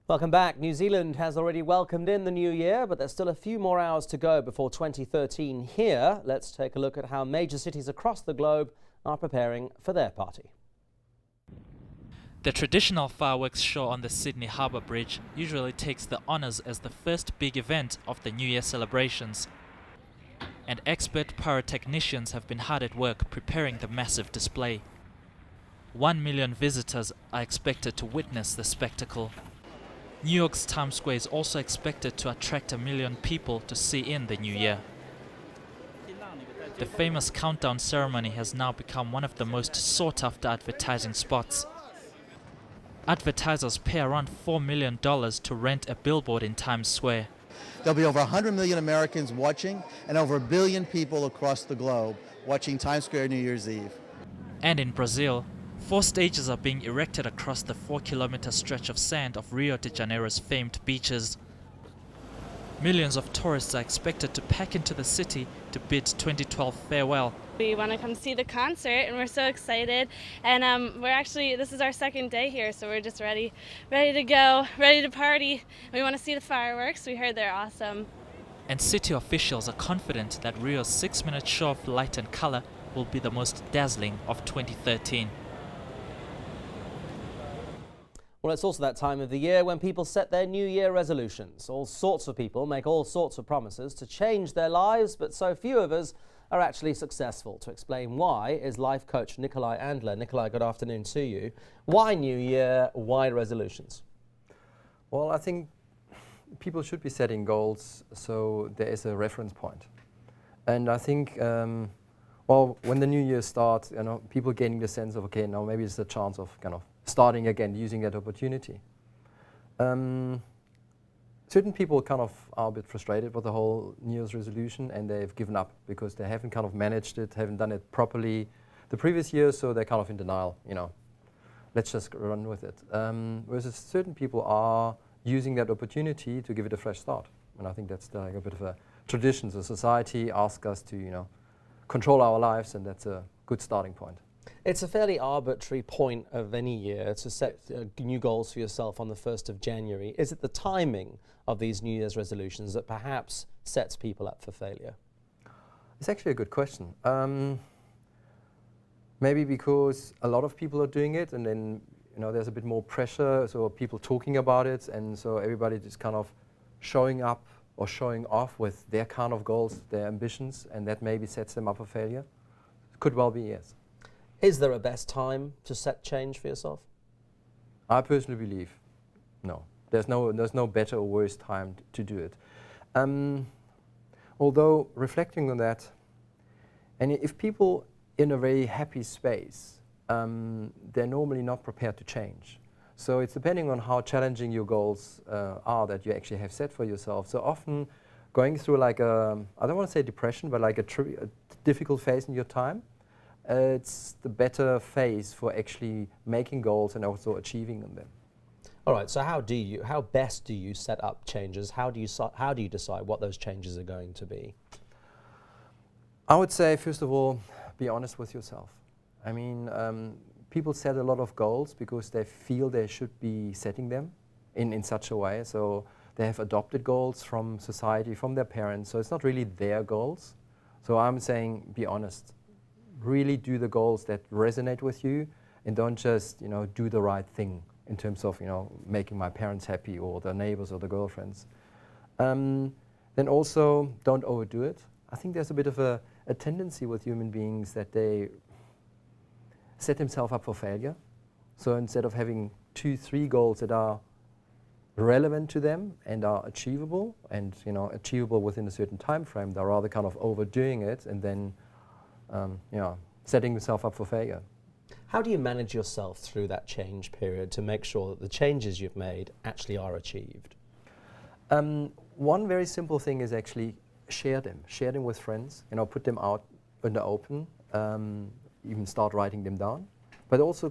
Welcome back. New Zealand has already welcomed in the new year, but there's still a few more hours to go before 2013 here. Let's take a look at how major cities across the globe are preparing for their party. The traditional fireworks show on the Sydney Harbour Bridge usually takes the honours as the first big event of the New Year celebrations. And expert pyrotechnicians have been hard at work preparing the massive display. 1 million visitors are expected to witness the spectacle. New York's Times Square is also expected to attract 1 million people to see in the new year. The famous countdown ceremony has now become one of the most sought-after advertising spots. Advertisers pay around $4 million to rent a billboard in Times Square. There'll be over 100 million Americans watching and over 1 billion people across the globe watching Times Square New Year's Eve. And in Brazil, 4 stages are being erected across the 4-kilometer stretch of sand of Rio de Janeiro's famed beaches. Millions of tourists are expected to pack into the city to bid 2012 farewell. We want to come see the concert and we're so excited, and this is our second day here, so we're just ready to go, ready to party. We want to see the fireworks. We heard they're awesome. And city officials are confident that Rio's 6-minute show of light and color will be the most dazzling of 2013. Well, it's also that time of the year when people set their New Year resolutions. All sorts of people make all sorts of promises to change their lives, but so few of us are actually successful. To explain why is life coach Nicolai Adler. Nicolai, good afternoon to you. Why New Year? Why resolutions? Well, I think people should be setting goals so there is a reference point. And I think, well, when the new year starts, people getting the sense of, okay, now maybe it's a chance of starting again, using that opportunity. Certain people are a bit frustrated with the whole New Year's resolution, and they've given up because they haven't managed it, haven't done it properly the previous year, so they're in denial, let's just run with it. Whereas certain people are using that opportunity to give it a fresh start. And I think that's a bit of a tradition. The society asks us to, control our lives, and that's a good starting point. It's a fairly arbitrary point of any year to set new goals for yourself on the 1st of January. Is it the timing of these New Year's resolutions that perhaps sets people up for failure? It's actually a good question. Maybe because a lot of people are doing it, and then there's a bit more pressure, so people talking about it, and so everybody just showing up or showing off with their goals, their ambitions, and that maybe sets them up for failure. Could well be, yes. Is there a best time to set change for yourself? I personally believe no. There's no better or worse time to do it. Although reflecting on that, and if people in a very happy space, they're normally not prepared to change. So it's depending on how challenging your goals are that you actually have set for yourself. So often going through I don't want to say depression, but a difficult phase in your time, it's the better phase for actually making goals and also achieving them. All right, so how best do you set up changes? How do you decide what those changes are going to be? I would say, first of all, be honest with yourself. I mean, people set a lot of goals because they feel they should be setting them in such a way. So they have adopted goals from society, from their parents. So it's not really their goals. So I'm saying, be honest. Really do the goals that resonate with you, and don't just do the right thing in terms of making my parents happy or the neighbors or the girlfriends. Then also don't overdo it. I think there's a bit of a tendency with human beings that they set themselves up for failure. So instead of having 2-3 goals that are relevant to them and are achievable and achievable within a certain time frame, they're rather overdoing it and then setting yourself up for failure. How do you manage yourself through that change period to make sure that the changes you've made actually are achieved? One very simple thing is actually share them with friends, put them out in the open, even start writing them down. But also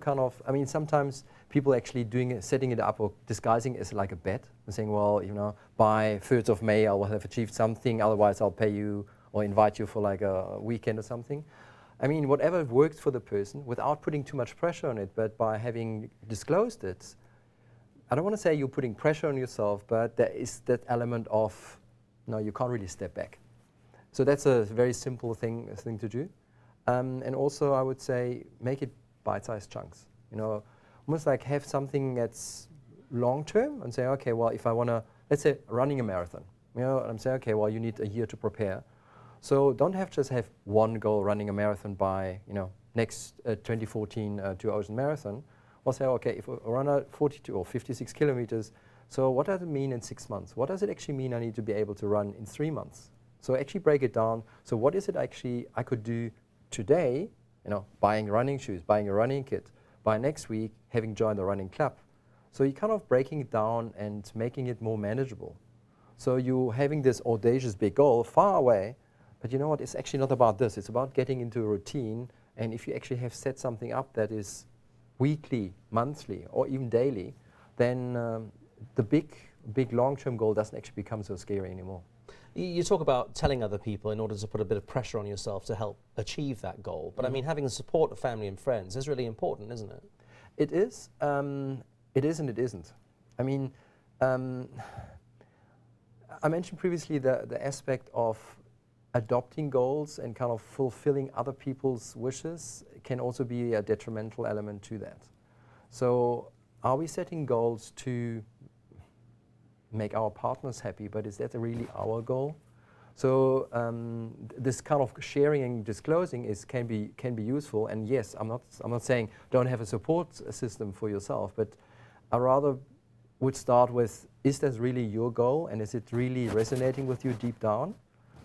sometimes people actually setting it up or disguising it as like a bet and saying, well, by 3rd of May I will have achieved something, otherwise I'll pay you or invite you for a weekend or something. I mean, whatever works for the person without putting too much pressure on it, but by having disclosed it, I don't want to say you're putting pressure on yourself, but there is that element of, no, you can't really step back. So that's a very simple thing to do. And also I would say make it bite-sized chunks. You know, almost like have something that's long-term and say, okay, well, if I want to, let's say running a marathon, you know, and I'm saying, okay, well, you need a year to prepare. So don't just have one goal, running a marathon by, you know, next 2014 2 Ocean Marathon. Or say, okay, if I run a 42 or 56 kilometers, so what does it mean in 6 months? What does it actually mean I need to be able to run in 3 months? So actually break it down. So what is it actually I could do today, you know, buying running shoes, buying a running kit, by next week having joined the running club. So you're kind of breaking it down and making it more manageable. So you having this audacious big goal far away, but you know what, it's actually not about this, it's about getting into a routine. And if you actually have set something up that is weekly, monthly, or even daily, then the big long-term goal doesn't actually become so scary anymore. You talk about telling other people in order to put a bit of pressure on yourself to help achieve that goal. But I mean, having the support of family and friends is really important, isn't it? It is. It is and it isn't. I mean, I mentioned previously the aspect of adopting goals and kind of fulfilling other people's wishes can also be a detrimental element to that. So are we setting goals to make our partners happy, but is that really our goal? So this kind of sharing and disclosing can be useful. And yes, I'm not saying don't have a support system for yourself, but I rather would start with, is that really your goal, and is it really resonating with you deep down?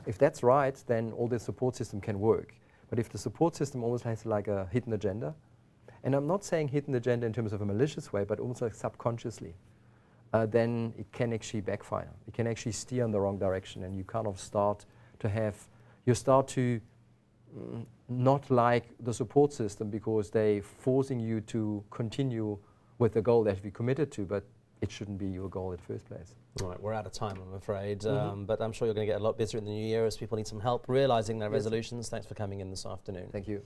If that's right, then all the support system can work. But if the support system almost has like a hidden agenda, and I'm not saying hidden agenda in terms of a malicious way, but almost like subconsciously, then it can actually backfire. It can actually steer in the wrong direction, and you kind of start to not like the support system because they're forcing you to continue with the goal that you committed to, but it shouldn't be your goal in the first place. Right, we're out of time, I'm afraid, but I'm sure you're going to get a lot busier in the new year as people need some help realising their resolutions. Thanks for coming in this afternoon. Thank you.